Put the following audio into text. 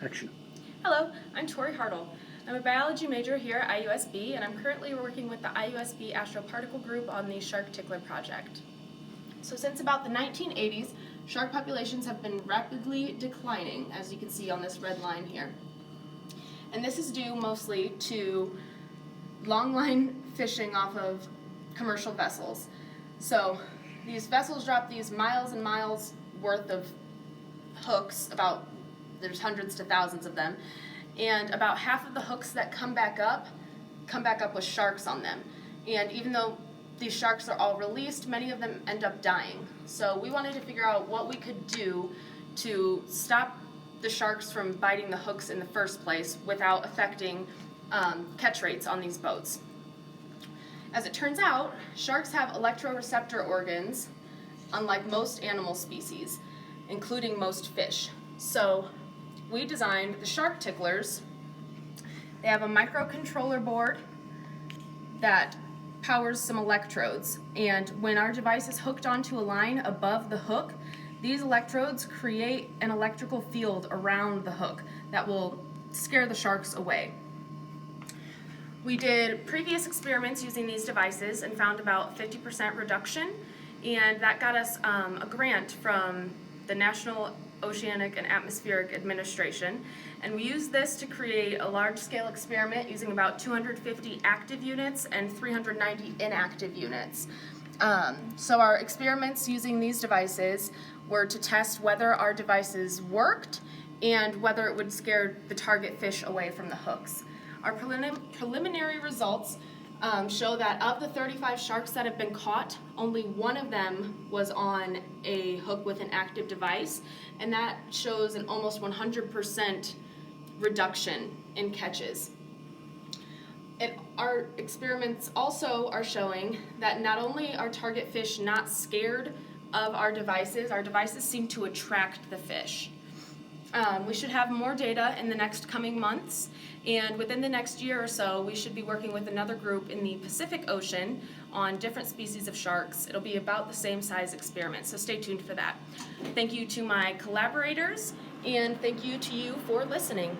Action. Hello, I'm Tori Hartl. I'm a biology major here at IUSB, and I'm currently working with the IUSB Astroparticle Group on the Shark Tickler project. So since about the 1980s, shark populations have been rapidly declining, as you can see on this red line here. And this is due mostly to longline fishing off of commercial vessels. So these vessels drop these miles and miles worth of hooks, there's hundreds to thousands of them, and about half of the hooks that come back up with sharks on them. And even though these sharks are all released, many of them end up dying. So we wanted to figure out what we could do to stop the sharks from biting the hooks in the first place without affecting catch rates on these boats. As it turns out, sharks have electroreceptor organs, unlike most animal species, including most fish. So we designed the shark ticklers. They have a microcontroller board that powers some electrodes, and when our device is hooked onto a line above the hook, these electrodes create an electrical field around the hook that will scare the sharks away. We did previous experiments using these devices and found about 50% reduction, and that got us a grant from the National Oceanic and Atmospheric Administration, and we used this to create a large-scale experiment using about 250 active units and 390 inactive units. So our experiments using these devices were to test whether our devices worked and whether it would scare the target fish away from the hooks. Our preliminary results show that of the 35 sharks that have been caught, only one of them was on a hook with an active device, and that shows an almost 100% reduction in catches. Our experiments also are showing that not only are target fish not scared of our devices seem to attract the fish. We should have more data in the next coming months, and within the next year or so, we should be working with another group in the Pacific Ocean on different species of sharks. It'll be about the same size experiment, so stay tuned for that. Thank you to my collaborators, and thank you to you for listening.